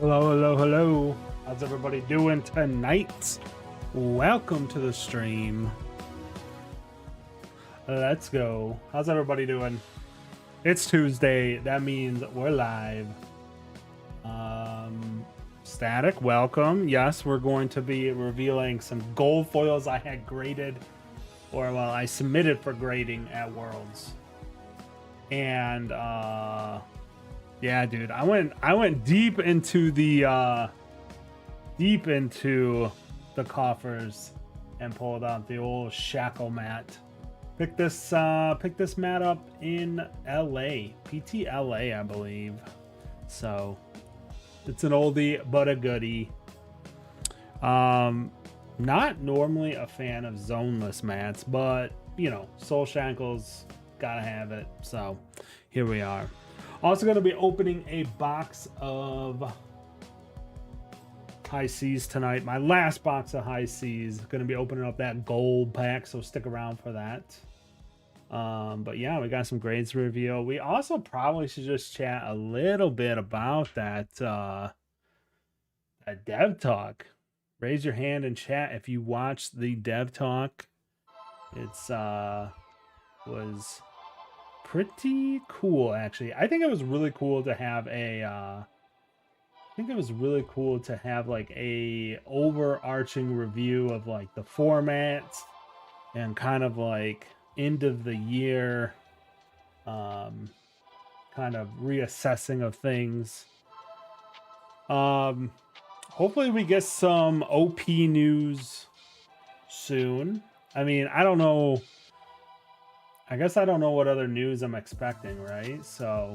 Hello, hello, hello. How's everybody doing tonight? Welcome to the stream. Let's go. How's everybody doing? It's Tuesday. That means we're live. Static, welcome. Yes, we're going to be revealing some gold foils I had graded, or well, I submitted for grading at Worlds. And yeah, dude, I went deep into the coffers and pulled out the old shackle mat. Picked this mat up in LA, PTLA, I believe. So it's an oldie but a goodie. Not normally a fan of zoneless mats, but you know, Soul Shackles gotta have it. So here we are. Also going to be opening a box of High Seas tonight. My last box of High Seas. Going to be opening up that gold pack, so stick around for that. But yeah, we got some grades to reveal. We also probably should just chat a little bit about that dev talk. Raise your hand in chat if you watched the dev talk. It's was pretty cool, actually. I think it was really cool to have like a overarching review of like the formats and kind of like end of the year kind of reassessing of things. Hopefully we get some OP news soon. I mean, I don't know. I guess I don't know what other news I'm expecting, right? So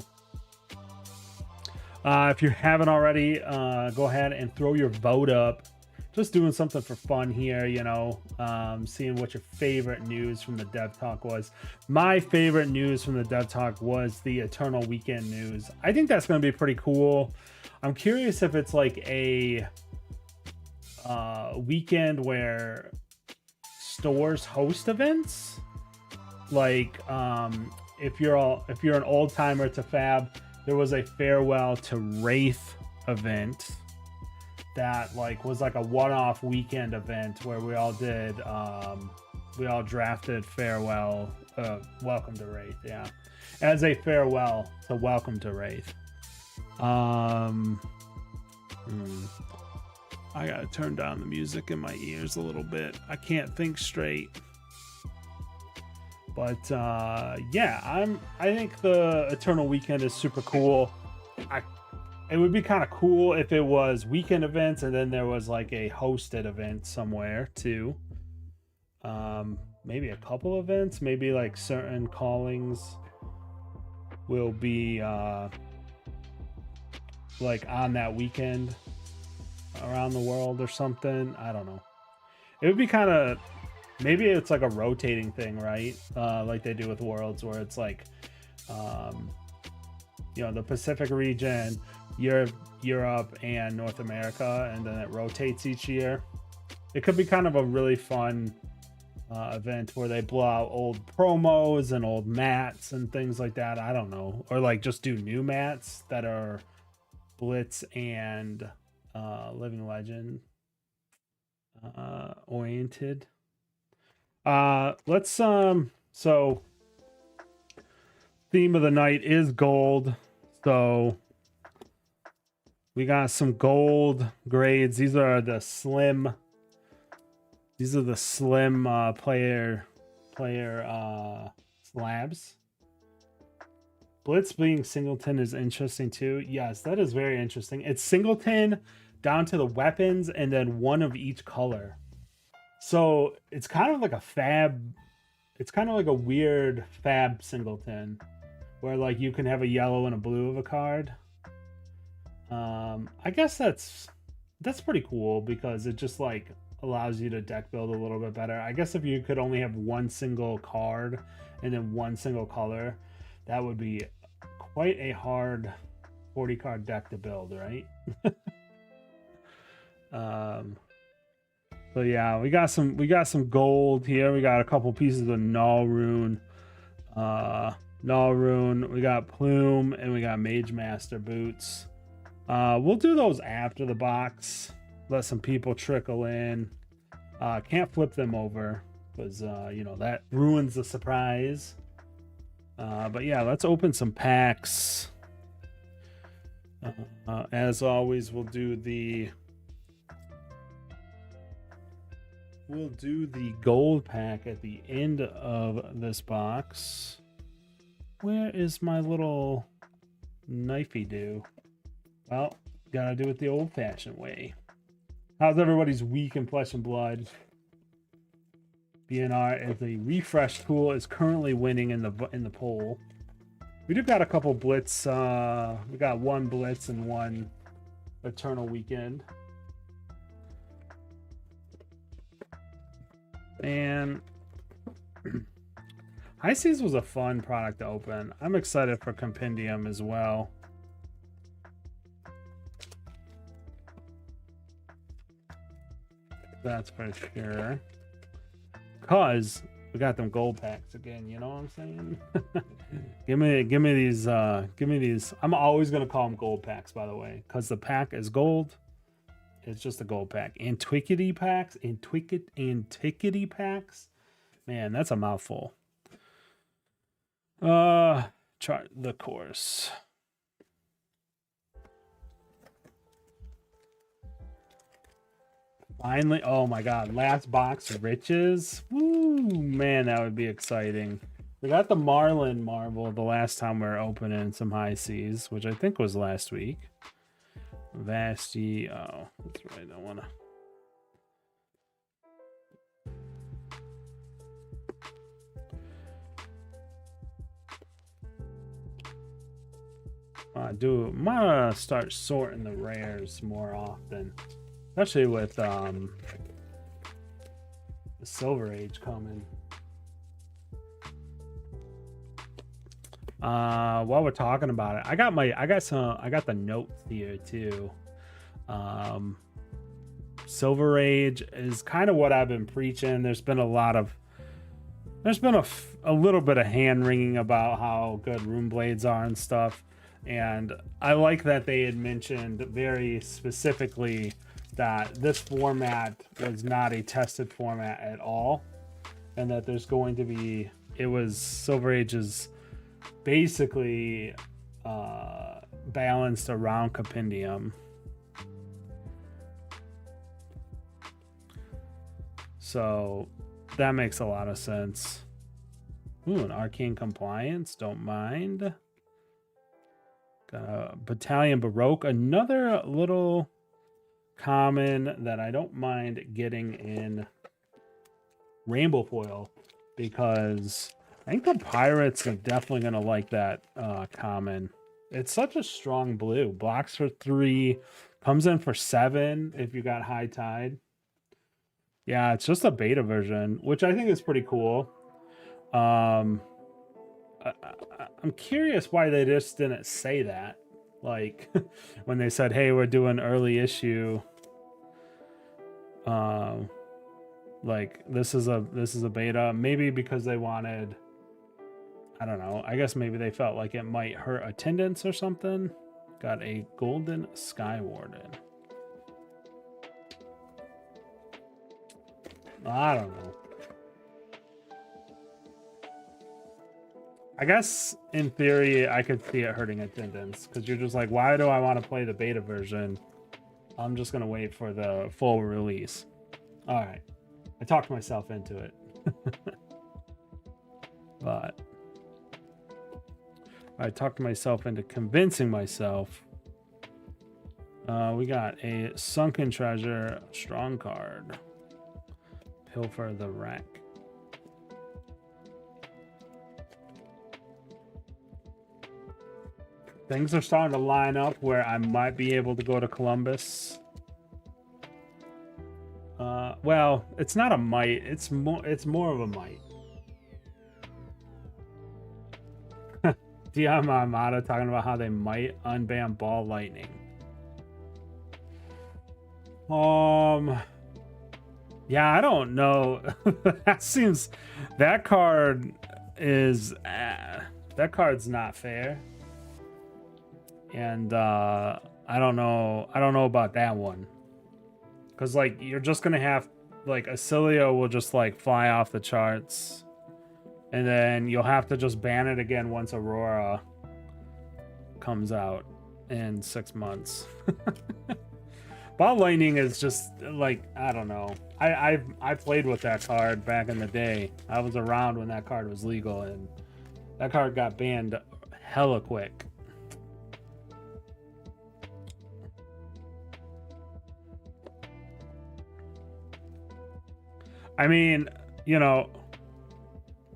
if you haven't already, go ahead and throw your vote up. Just doing something for fun here, you know, seeing what your favorite news from the dev talk was. My favorite news from the dev talk was the Eternal Weekend news. I think that's going to be pretty cool. I'm curious if it's like a weekend where stores host events. Like if you're an old timer to Fab, there was a farewell to Wraith event that like was like a one-off weekend event where we all drafted farewell welcome to Wraith, yeah, as a farewell to welcome to Wraith. I gotta turn down the music in my ears a little bit. I can't think straight. But yeah, I think the Eternal Weekend is super cool. It would be kind of cool if it was weekend events and then there was like a hosted event somewhere too. Maybe a couple events, maybe like certain callings will be like on that weekend around the world or something. I don't know. It would be kind of, maybe it's like a rotating thing, right? Like they do with Worlds, where it's like, you know, the Pacific region, Europe, and North America, and then it rotates each year. It could be kind of a really fun event where they blow out old promos and old mats and things like that. I don't know. Or like just do new mats that are Blitz and Living Legend oriented. Let's so theme of the night is gold, so we got some gold grades. These are the slim player slabs. Blitz being singleton is interesting too. Yes, that is very interesting. It's singleton down to the weapons and then one of each color. So it's kind of like a fab. It's kind of like a weird fab singleton where like you can have a yellow and a blue of a card. I guess that's pretty cool because it just like allows you to deck build a little bit better. I guess if you could only have one single card and then one single color, that would be quite a hard 40 card deck to build, right? So yeah, we got some gold here. We got a couple pieces of Nalrune. We got Plume, and we got Mage Master boots. We'll do those after the box. Let some people trickle in. Can't flip them over because you know, that ruins the surprise. But yeah, let's open some packs. As always, we'll do the gold pack at the end of this box. Where is my little knifey do? Well, gotta do it the old-fashioned way. How's everybody's week in Flesh and Blood? BNR as a refresh tool is currently winning in the poll. We do got a couple blitz. We got one blitz and one Eternal Weekend. And High Seas was a fun product to open. I'm excited for Compendium as well. That's for sure. Cause we got them gold packs again, you know what I'm saying? give me these. I'm always gonna call them gold packs, by the way, because the pack is gold. It's just a gold pack. Antiquity packs, antiquity packs. Man, that's a mouthful. Chart the course. Finally, oh my god, last box riches. Woo, man, that would be exciting. We got the Marlin Marvel the last time we were opening some High Seas, which I think was last week. Vasti, oh, that's right, I wanna. I'm gonna start sorting the rares more often. Especially with the Silver Age coming. While we're talking about it, I got the notes here too. Silver Age is kind of what I've been preaching. There's been a little bit of hand wringing about how good Rune Blades are and stuff. And I like that they had mentioned very specifically that this format was not a tested format at all, and that there's going to be, Silver Age is basically balanced around Compendium. So that makes a lot of sense. Ooh, an Arcane Compliance, don't mind. Got a Battalion Baroque, another little common that I don't mind getting in Rainbow Foil, because I think the Pirates are definitely going to like that common. It's such a strong blue. Blocks for 3, comes in for 7 if you got High Tide. Yeah, it's just a beta version, which I think is pretty cool. I'm curious why they just didn't say that. Like, when they said, hey, we're doing early issue, like this is a beta, maybe because they wanted, I don't know, I guess maybe they felt like it might hurt attendance or something. Got a Golden Sky Warden. I don't know. I guess in theory I could see it hurting attendance, because you're just like, why do I want to play the beta version? I'm just gonna wait for the full release. All right, I talked myself into it. But I talked myself into convincing myself. We got a Sunken Treasure, strong card. Pilfer the Wreck. Things are starting to line up where I might be able to go to Columbus. Well, it's not a might. It's more of a might. Dion Armada talking about how they might unban Ball Lightning. Yeah, I don't know. That card's not fair. And I don't know. I don't know about that one. Because, like, you're just going to have, like, Acilio will just, like, fly off the charts. And then you'll have to just ban it again once Aurora comes out in 6 months. Ball Lightning is just, like, I don't know. I played with that card back in the day. I was around when that card was legal, and that card got banned hella quick. I mean, you know,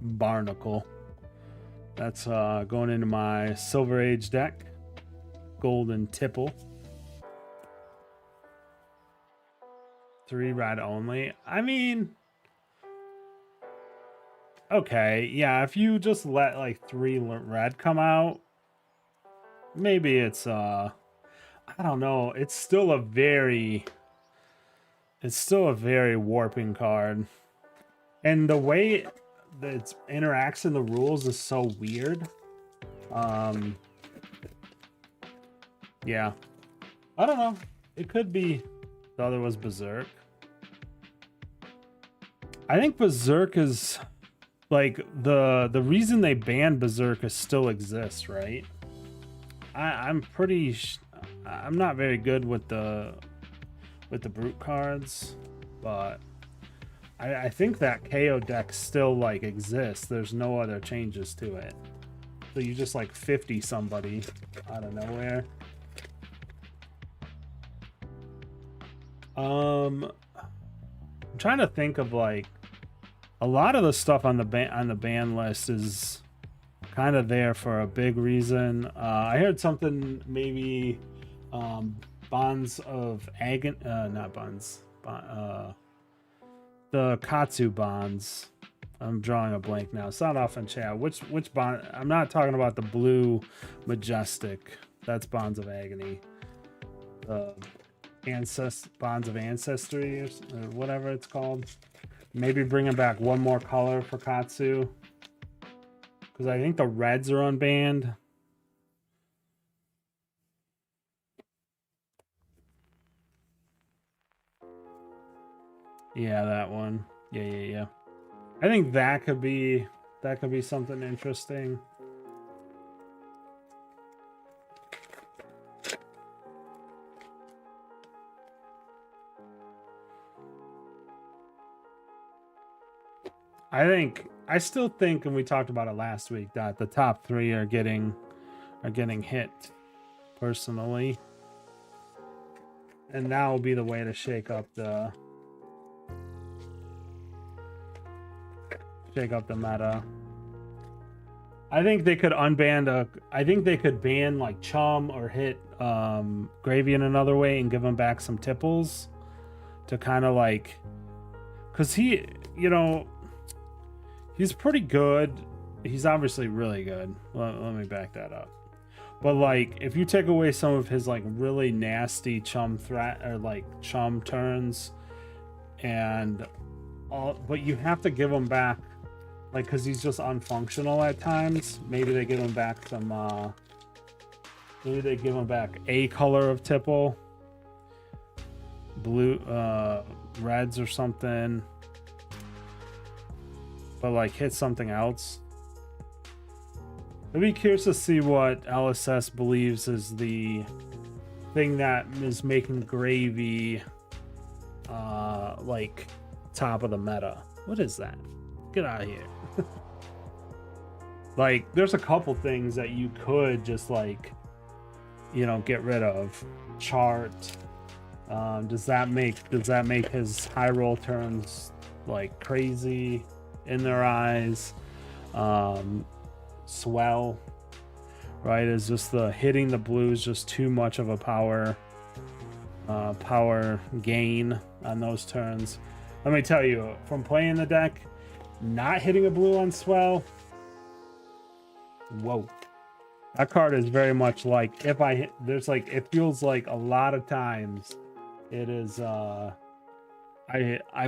Barnacle. That's going into my Silver Age deck. Golden Tipple. 3 red only. I mean, okay, yeah, if you just let like 3 red come out, maybe it's I don't know. It's still a very warping card. And the way that it interacts in the rules is so weird. Yeah. I don't know. It could be the other was Berserk. I think Berserk is like the reason they banned Berserk still exists, right? I'm not very good with the brute cards, but I think that KO deck still like exists. There's no other changes to it. So you just like 50 somebody out of nowhere. I'm trying to think of like a lot of the stuff on the ban list is kind of there for a big reason. I heard something maybe Bonds of Agony, not Bonds, the Katsu bonds. I'm drawing a blank now. It's not off in chat. Which bond? I'm not talking about the blue Majestic. That's Bonds of Agony. Bonds of Ancestry or whatever it's called. Maybe bringing back one more color for Katsu, because I think the reds are unbanned. Yeah, that one. Yeah. I think that could be something interesting. I still think, and we talked about it last week, that the top 3 are getting hit personally. And that will be the way to shake up the meta. I think they could unban I think they could ban like Chum or hit Gravy in another way and give him back some tipples to kind of like, because he, you know, he's pretty good. He's obviously really good. Let me back that up. But like, if you take away some of his like really nasty Chum threat or like Chum turns, and all, but you have to give him back, like, because he's just unfunctional at times. Maybe they give him back some. Maybe they give him back a color of tipple, blue, reds or something. But like hit something else. I'd be curious to see what LSS believes is the thing that is making Gravy like top of the meta. What is that? Get out of here. Like, there's a couple things that you could just like, you know, get rid of. Chart. Does that make his high roll turns like crazy in their eyes? Swell, right, is just the hitting the blues just too much of a power gain on those turns. Let me tell you, from playing the deck, not hitting a blue on Swell, whoa, that card is very much like, if I hit, there's like, it feels like a lot of times it is I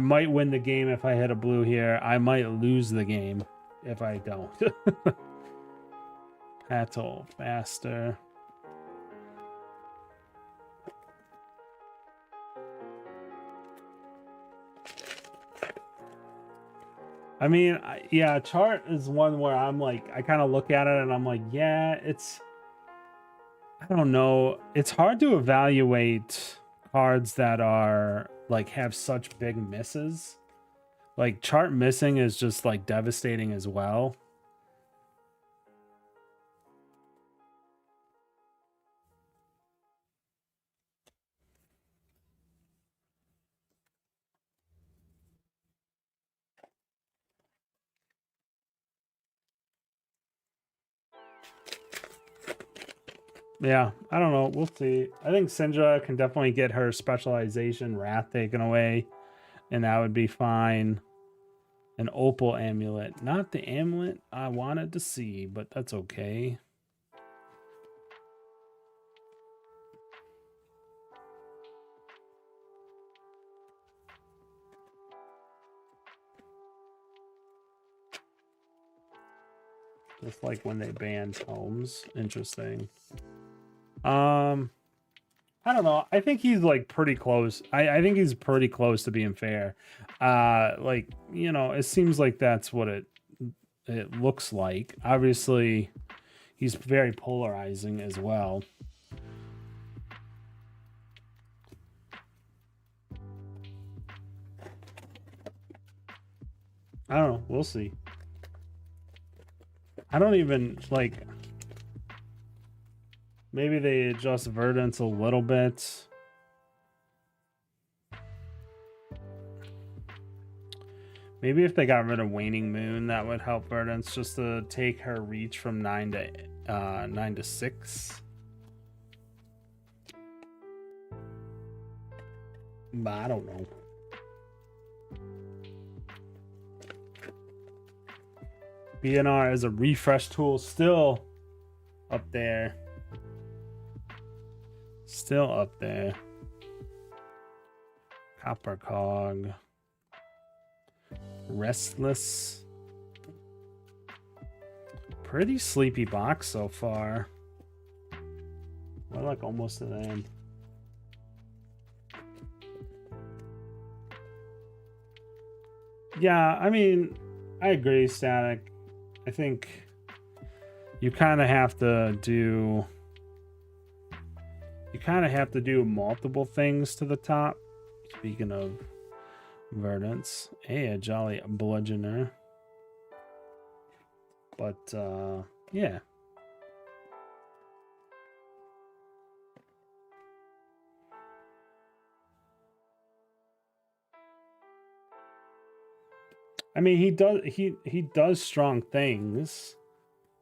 might win the game if I hit a blue here. I might lose the game if I don't. Paddle faster. I mean, yeah, chart is one where I'm like, I kind of look at it and I'm like, yeah, it's, I don't know. It's hard to evaluate cards that are like have such big misses. Like chart missing is just like devastating as well. Yeah, I don't know. We'll see. I think Syndra can definitely get her specialization Wrath taken away, and that would be fine. An Opal amulet. Not the amulet I wanted to see, but that's okay. Just like when they banned Homes. Interesting. I don't know. I think he's like pretty close. I think he's pretty close to being fair. Like, you know, it seems like that's what it looks like. Obviously, he's very polarizing as well. I don't know. We'll see. I don't even like. Maybe they adjust Verdance a little bit. Maybe if they got rid of Waning Moon, that would help Verdance just to take her reach from 9 to 6. But I don't know. BNR as a refresh tool still up there. Still up there. Copper Cog. Restless. Pretty sleepy box so far. We're like almost to the end. Yeah, I mean, I agree, Static. I think you kind of have to do multiple things to the top. Speaking of Verdance, hey, a Jolly Bludgeoner. But yeah. I mean, he does strong things.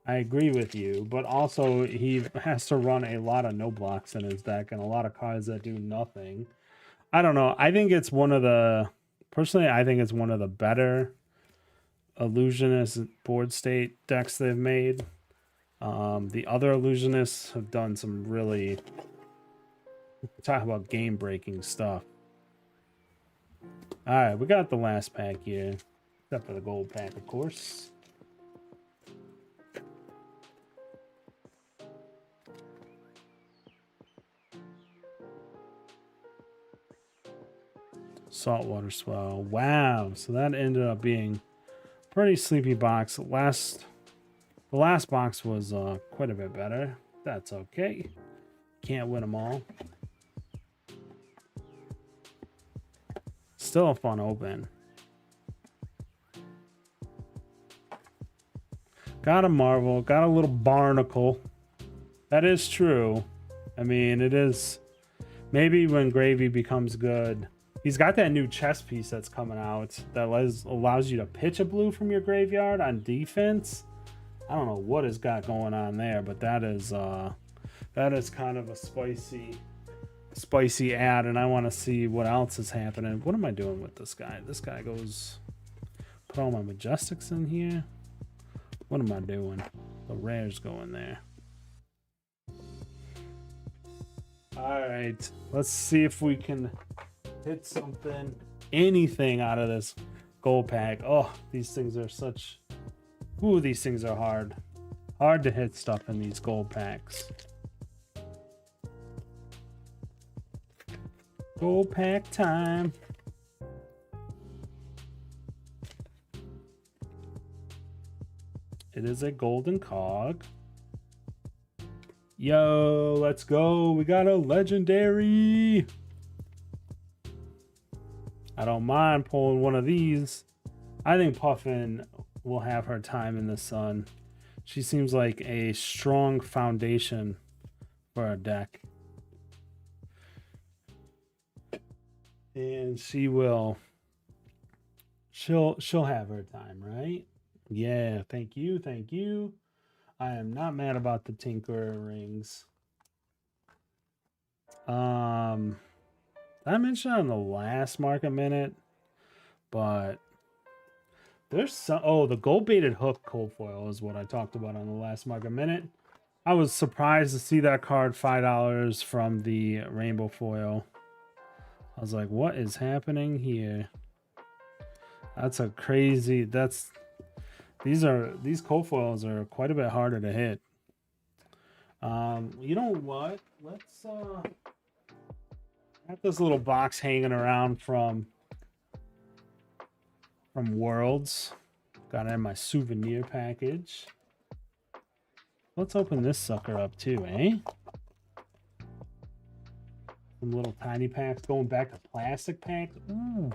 I agree with you, but also he has to run a lot of no blocks in his deck and a lot of cards that do nothing. I don't know. I think it's one of the better illusionist board state decks they've made. The other illusionists have done some really talk about game breaking stuff. All right, we got the last pack here, except for the gold pack, of course. Saltwater Swell. Wow. So that ended up being a pretty sleepy box. The last box was quite a bit better. That's okay. Can't win them all. Still a fun open. Got a Marvel. Got a little Barnacle. That is true. I mean, it is. Maybe when Gravy becomes good. He's got that new chess piece that's coming out that allows you to pitch a blue from your graveyard on defense. I don't know what has got going on there, but that is kind of a spicy ad, and I want to see what else is happening. What am I doing with this guy? This guy goes, put all my Majestics in here. What am I doing? The rares go in there. All right, let's see if we can hit something, anything out of this gold pack. Oh, these things are such. Ooh, these things are hard. Hard to hit stuff in these gold packs. Gold pack time. It is a golden cog. Yo, let's go. We got a legendary. I don't mind pulling one of these. I think Puffin will have her time in the sun. She seems like a strong foundation for our deck. And she will. She'll have her time, right? Yeah, thank you, thank you. I am not mad about the Tinkerer rings. I mentioned on the last market minute, but there's some. Oh, the gold baited hook cold foil is what I talked about on the last market minute. I was surprised to see that card $5 from the rainbow foil. I was like, what is happening here? That's a crazy. These cold foils are quite a bit harder to hit. You know what? Let's got this little box hanging around from Worlds. Got it in my souvenir package. Let's open this sucker up too, eh? Some little tiny packs going back to plastic packs. Ooh.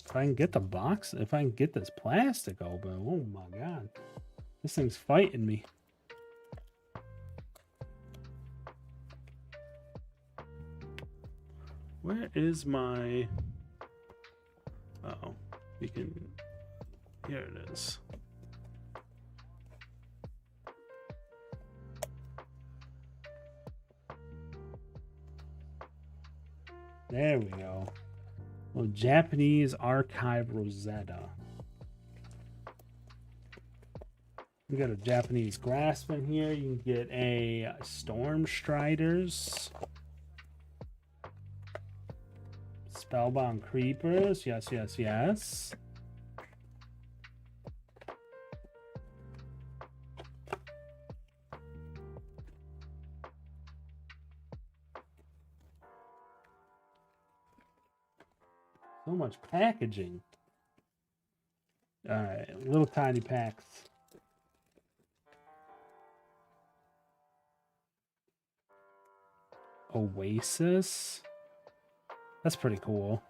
If I can get the box, if I can get this plastic open, oh my god. This thing's fighting me. Where is my... Uh-oh. We can... Here it is. There we go. Well, Japanese Archive Rosetta. We got a Japanese Grasp in here. You can get a Storm Striders. Spellbound Creepers. Yes, yes, yes. So much packaging. All right, little tiny packs. Oasis. That's pretty cool.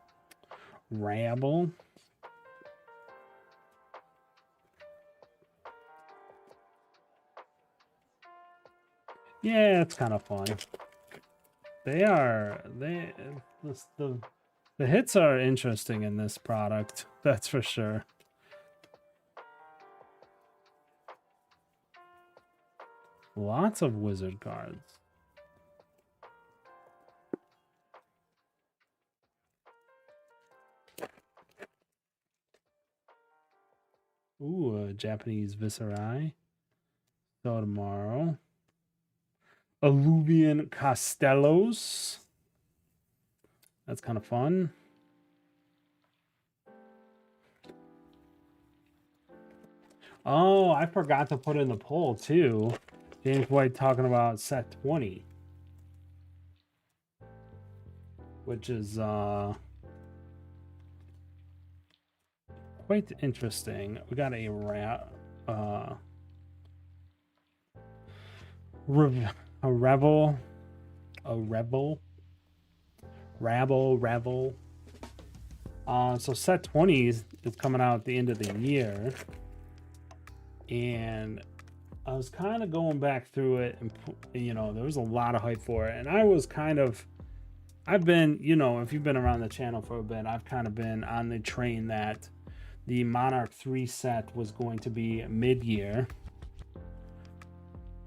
Rabble. Yeah, it's kind of fun. The hits are interesting in this product, that's for sure. Lots of wizard cards. Ooh, a Japanese Viserai. So tomorrow. Alluvian Castellos. That's kind of fun. Oh, I forgot to put in the poll too. James White talking about set 20. Which is quite interesting. We got a Revel. So set 20 is coming out at the end of the year. And I was kind of going back through it, and you know, there was a lot of hype for it. And I was kind of, I've been, you know, if you've been around the channel for a bit, I've kind of been on the train that the Monarch 3 set was going to be mid-year.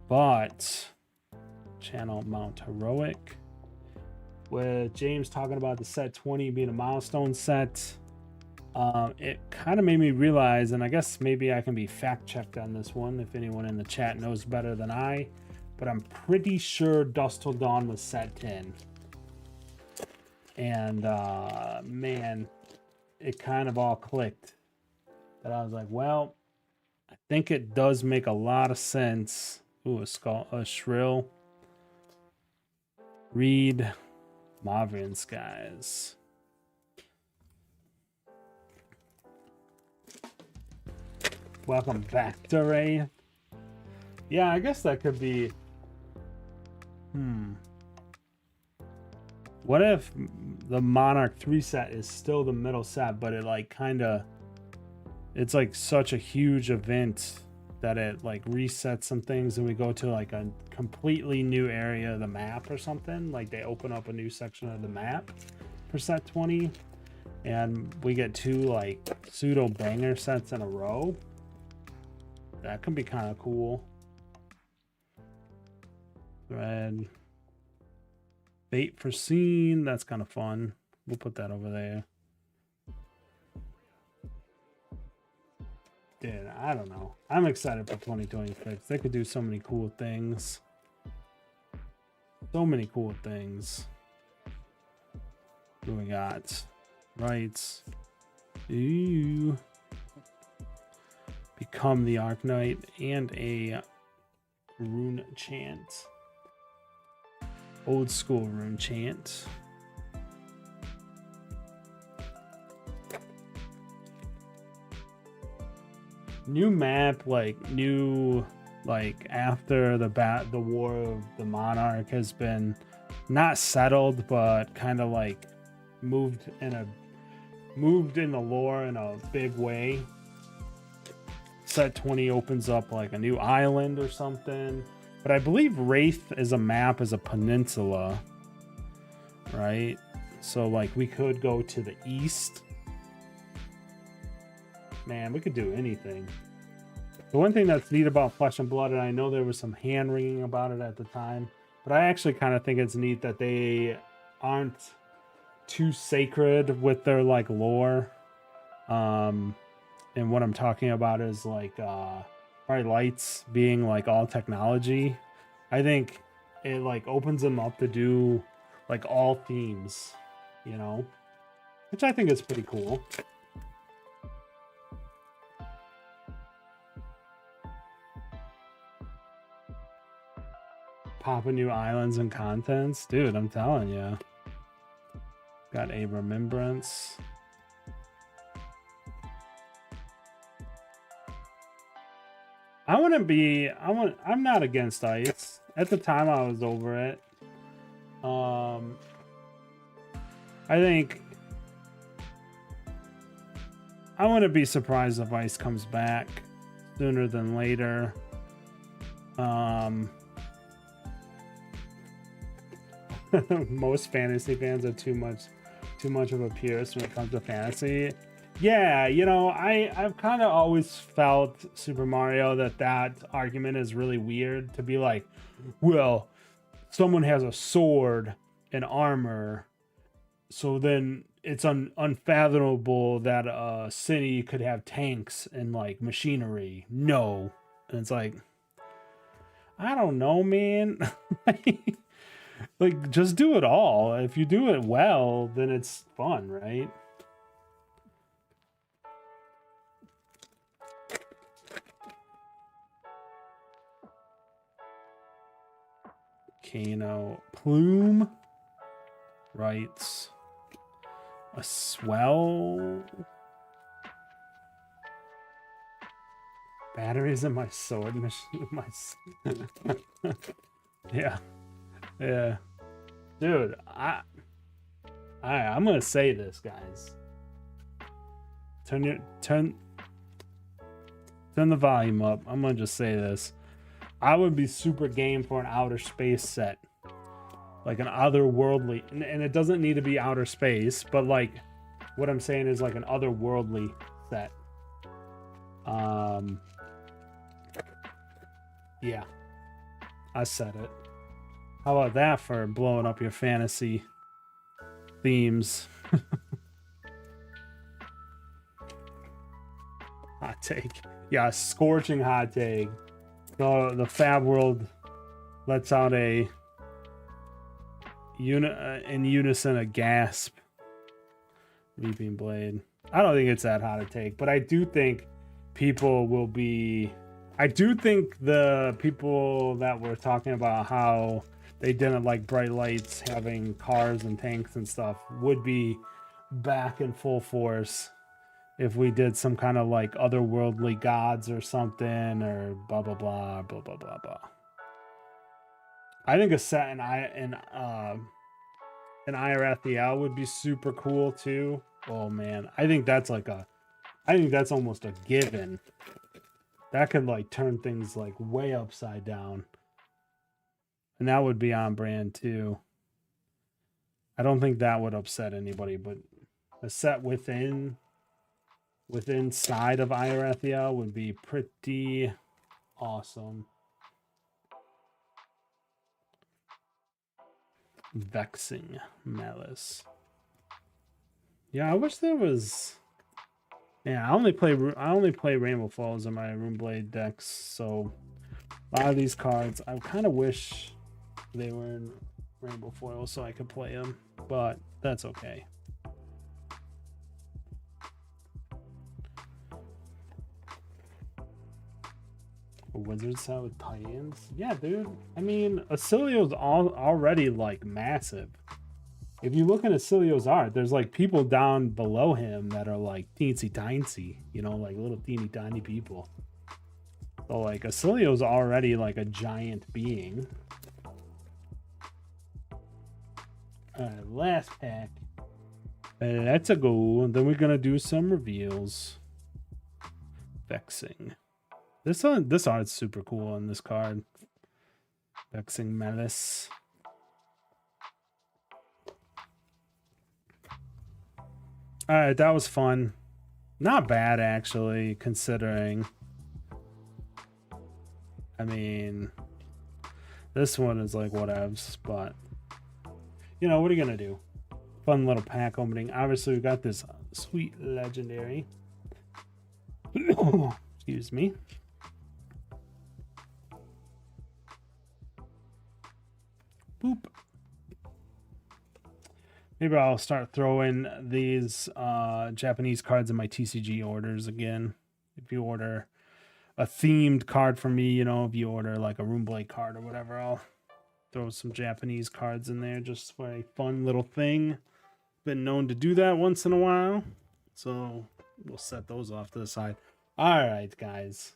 But channel Mount Heroic, with James talking about the set 20 being a milestone set, it kind of made me realize, and I guess maybe I can be fact-checked on this one if anyone in the chat knows better than I, but I'm pretty sure Dusk Till Dawn was set 10. And man, it kind of all clicked. That I was like, well, I think it does make a lot of sense. Ooh, a Shrill. Read Mavian Skies. Welcome back to Ray. Yeah, I guess that could be. What if the Monarch 3 set is still the middle set, but it like kind of, it's like such a huge event that it like resets some things and we go to like a completely new area of the map or something. Like they open up a new section of the map for set 20 and we get 2 like pseudo banger sets in a row. That could be kind of cool. Thread. Bait for scene. That's kind of fun. We'll put that over there. Dude, I don't know. I'm excited for 2026. They could do so many cool things. So many cool things. What do we got? Rights. Ooh. Become the Arknight and a rune chant. Old school rune chant. New map, like new, like after the war of the Monarch has been not settled, but kind of like moved in the lore in a big way. Set 20 opens up like a new island or something. But I believe Wraith is a peninsula, right? So like we could go to the east. Man, we could do anything. The one thing that's neat about Flesh and Blood, and I know there was some hand wringing about it at the time, but I actually kind of think it's neat that they aren't too sacred with their like lore. And what I'm talking about is like bright lights being like all technology. I think it like opens them up to do like all themes, you know, which I think is pretty cool. Popping new islands and contents, dude, I'm telling you. Got a remembrance. I'm not against ice. At the time I was over it. I think I wouldn't be surprised if ice comes back sooner than later. Most fantasy fans are too much of a purist when it comes to fantasy. Yeah, you know, I've kind of always felt Super Mario that argument is really weird to be like, well, someone has a sword and armor, so then it's unfathomable that a city could have tanks and like machinery. No. And it's like, I don't know, man. Like, just do it all. If you do it well, then it's fun, right? Kano Plume writes a swell. Batteries in my sword machine. Yeah. Yeah. Dude, I'm gonna say this, guys. Turn the volume up. I'm gonna just say this. I would be super game for an outer space set. Like an otherworldly, and it doesn't need to be outer space, but like what I'm saying is like an otherworldly set. Yeah. I said it. How about that for blowing up your fantasy themes? Hot take. Yeah, scorching hot take. So the Fab World lets out in unison a gasp. Reaping Blade. I don't think it's that hot a take, but I do think people will be... I do think the people that were talking about how they didn't like bright lights having cars and tanks and stuff would be back in full force if we did some kind of like otherworldly gods or something, or blah blah blah blah blah blah blah. I think a set in IRFEL would be super cool too. Oh man, I think that's almost a given. That could like turn things like way upside down. And that would be on brand too. I don't think that would upset anybody, but a set inside of IRFEL would be pretty awesome. Vexing Malice. Yeah, I wish there was. Yeah, I only play Rainbow Falls in my Runeblade decks, so a lot of these cards I kind of wish they were in Rainbow Foil so I could play them, but that's okay. A wizard set with Titans? Yeah, dude. I mean, Acilio's already like massive. If you look at Acilio's art, there's like people down below him that are like teensy tiny, you know, like little teeny tiny people. So like Acilio's already like a giant being. Alright, last pack. Let's go. And then we're gonna do some reveals. Vexing. This art's super cool on this card. Vexing Malice. Alright, that was fun. Not bad, actually, considering. I mean, this one is like whatevs, but you know, what are you gonna do? Fun little pack opening. Obviously, we got this sweet legendary. Excuse me. Boop. Maybe I'll start throwing these Japanese cards in my TCG orders again. If you order a themed card for me, you know, if you order like a Runeblade card or whatever, I'll throw some Japanese cards in there just for a fun little thing. Been known to do that once in a while. So we'll set those off to the side. All right, guys.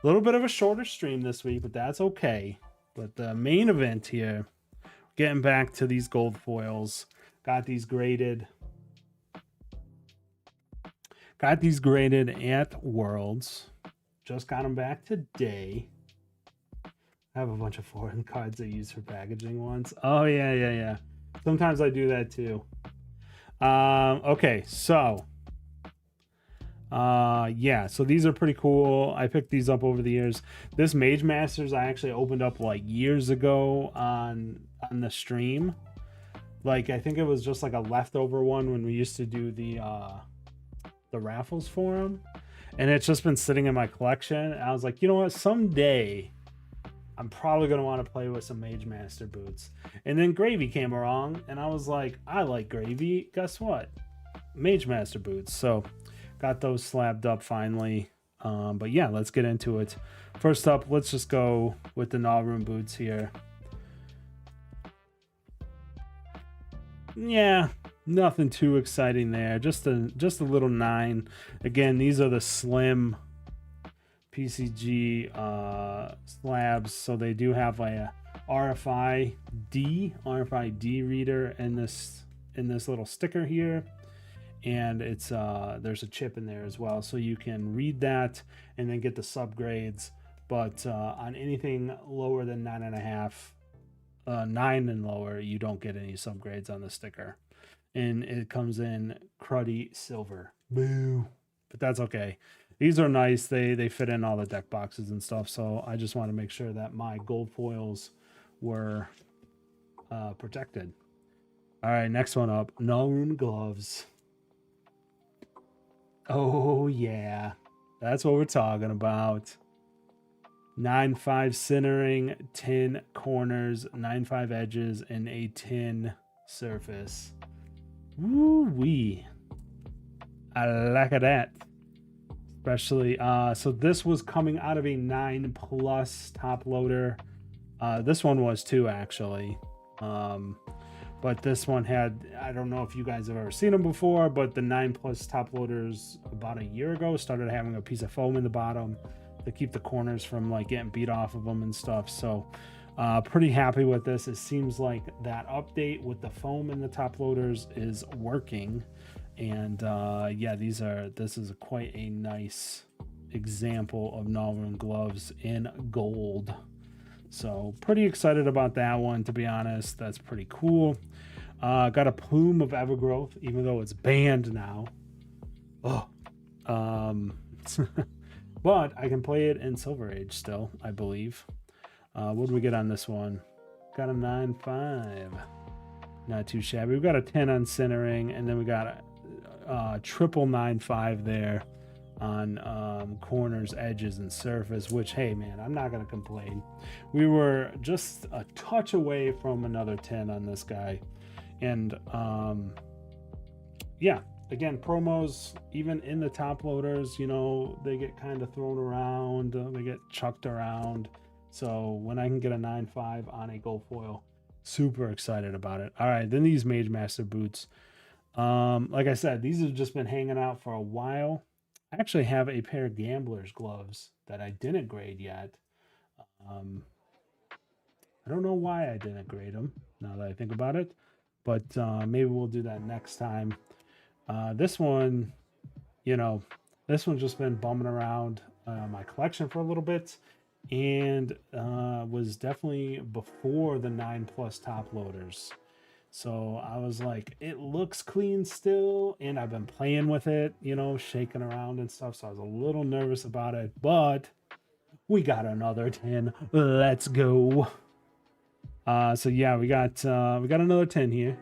A little bit of a shorter stream this week, but that's okay. But the main event here, getting back to these gold foils. Got these graded at Worlds. Just got them back today. I have a bunch of foreign cards I use for packaging ones. Oh, yeah. Sometimes I do that too. Okay, so. Yeah, so these are pretty cool. I picked these up over the years. This Mage Masters I actually opened up like years ago on the stream. Like, I think it was just like a leftover one when we used to do the raffles for them. And it's just been sitting in my collection. And I was like, you know what? Someday, I'm probably going to want to play with some Mage Master boots. And then Gravy came along, and I was like, I like Gravy. Guess what? Mage Master boots. So, got those slabbed up finally. But yeah, let's get into it. First up, let's just go with the Nalrune boots here. Yeah, nothing too exciting there. Just a little 9. Again, these are the slim PCG slabs, so they do have a RFID reader in this little sticker here, and it's there's a chip in there as well, so you can read that and then get the subgrades. But on anything lower than 9.5. 9 and lower, you don't get any subgrades on the sticker, and it comes in cruddy silver. Boo! But that's okay. These are nice. They fit in all the deck boxes and stuff. So I just want to make sure that my gold foils were protected. All right, next one up, Nalrune gloves. Oh yeah, that's what we're talking about. 9/5 centering, 10 corners, 9/5 edges, and a 10 surface. Woo-wee. I like that. Especially, so this was coming out of a 9+ top loader. This one was too, actually. But this one had, I don't know if you guys have ever seen them before, but the 9+ top loaders about a year ago started having a piece of foam in the bottom to keep the corners from like getting beat off of them and stuff. So pretty happy with this. It seems like that update with the foam in the top loaders is working. And yeah, this is quite a nice example of Northern gloves in gold. So pretty excited about that one, to be honest. That's pretty cool. Got a Plume of Evergrowth, even though it's banned now. Oh, but I can play it in Silver Age still, I believe. What do we get on this one? Got a 9.5. Not too shabby. We've got a 10 on centering, and then we got a triple 9.5 there on corners, edges, and surface, which, hey man, I'm not gonna complain. We were just a touch away from another 10 on this guy. And yeah, again, promos, even in the top loaders, you know, they get kind of thrown around, they get chucked around. So when I can get a 9.5 on a gold foil, super excited about it. All right, then these Mage Master boots. Like I said, these have just been hanging out for a while. I actually have a pair of Gambler's gloves that I didn't grade yet. I don't know why I didn't grade them, now that I think about it, but maybe we'll do that next time. This one, you know, this one's just been bumming around my collection for a little bit, and was definitely before the 9+ top loaders. So I was like, it looks clean still, and I've been playing with it, you know, shaking around and stuff. So I was a little nervous about it, but we got another 10. Let's go. So yeah, we got another 10 here.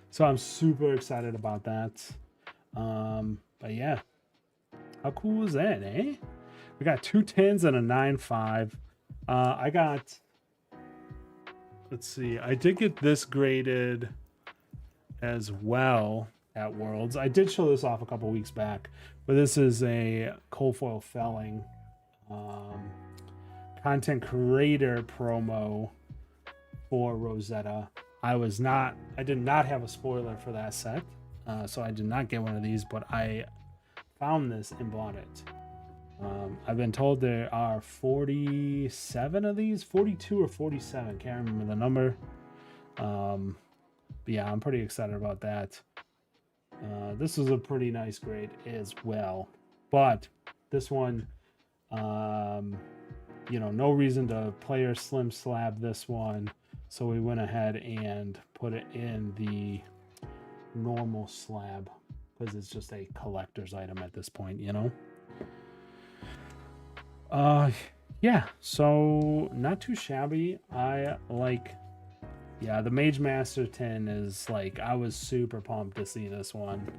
So I'm super excited about that. But yeah, how cool is that, eh? We got 2 10s and a 9.5. I got, let's see, I did get this graded as well at Worlds. I did show this off a couple weeks back, but this is a cold foil felling content creator promo for Rosetta. I did not have a spoiler for that set, so I did not get one of these, but I found this and bought it. I've been told there are 47 of these, 42 or 47, can't remember the number. But yeah, I'm pretty excited about that. This is a pretty nice grade as well, but this one, you know, no reason to player slim slab this one, so we went ahead and put it in the normal slab because it's just a collector's item at this point, you know. Yeah, so not too shabby. I like, yeah, the Mage Master 10 is like, I was super pumped to see this one.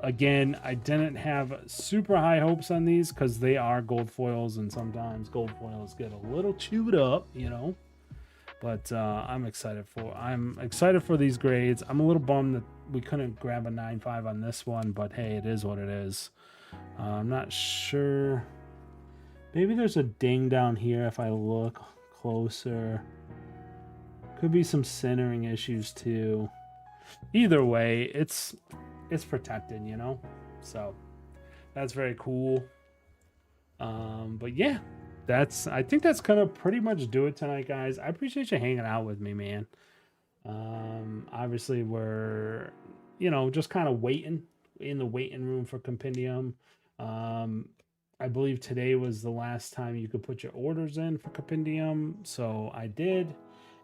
Again, I didn't have super high hopes on these because they are gold foils, and sometimes gold foils get a little chewed up, you know. But I'm excited for these grades. I'm a little bummed that we couldn't grab a 9.5 on this one, but hey, it is what it is. I'm not sure. Maybe there's a ding down here if I look closer. Could be some centering issues too. Either way, it's protected, you know? So that's very cool. But yeah, I think that's gonna pretty much do it tonight, guys. I appreciate you hanging out with me, man. Obviously we're, you know, just kind of waiting in the waiting room for Compendium. I believe today was the last time you could put your orders in for Compendium, so I did,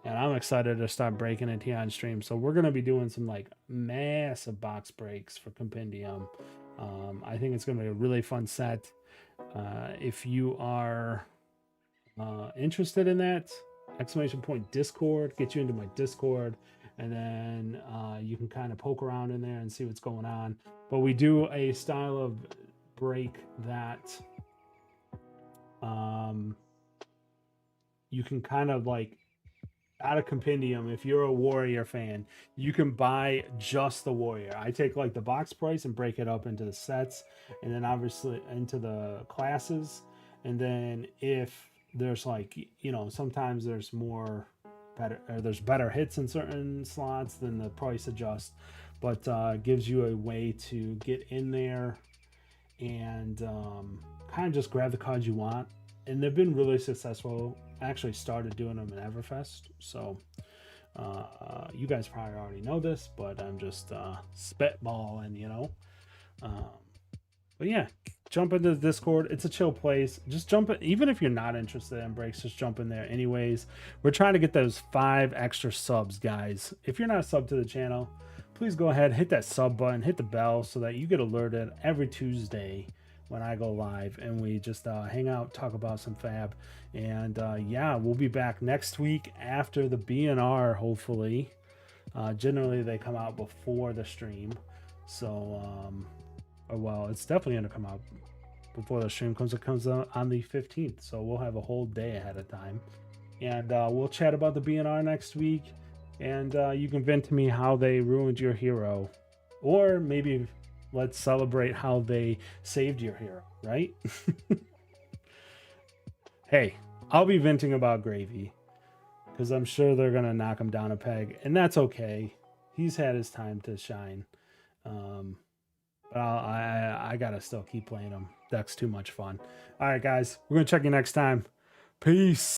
and I'm excited to start breaking it here on stream. So we're gonna be doing some like massive box breaks for Compendium. I think it's gonna be a really fun set. If you are interested in that, !Discord, get you into my Discord, and then you can kind of poke around in there and see what's going on. But we do a style of break that you can kind of like, out of Compendium, if you're a Warrior fan, you can buy just the Warrior. I take like the box price and break it up into the sets, and then obviously into the classes. And then if there's like, you know, sometimes there's more better, or there's better hits in certain slots, then the price adjusts. But gives you a way to get in there and kind of just grab the cards you want. And they've been really successful. I actually started doing them in Everfest, so you guys probably already know this, but I'm just spitballing, you know. Um, but yeah, jump into the Discord. It's a chill place. Just jump in, even if you're not interested in breaks, just jump in there anyways. We're trying to get those 5 extra subs, guys. If you're not a sub to the channel, please go ahead, hit that sub button, hit the bell so that you get alerted every Tuesday when I go live and we just hang out, talk about some fab. And yeah, we'll be back next week after the BNR, hopefully. Generally, they come out before the stream. So, or well, it's definitely going to come out before the stream comes. It comes out on the 15th. So we'll have a whole day ahead of time. And we'll chat about the BNR next week. And you can vent to me how they ruined your hero. Or maybe let's celebrate how they saved your hero, right? Hey, I'll be venting about Gravy because I'm sure they're going to knock him down a peg. And that's okay. He's had his time to shine. But I got to still keep playing him. That's too much fun. All right, guys. We're going to check you next time. Peace.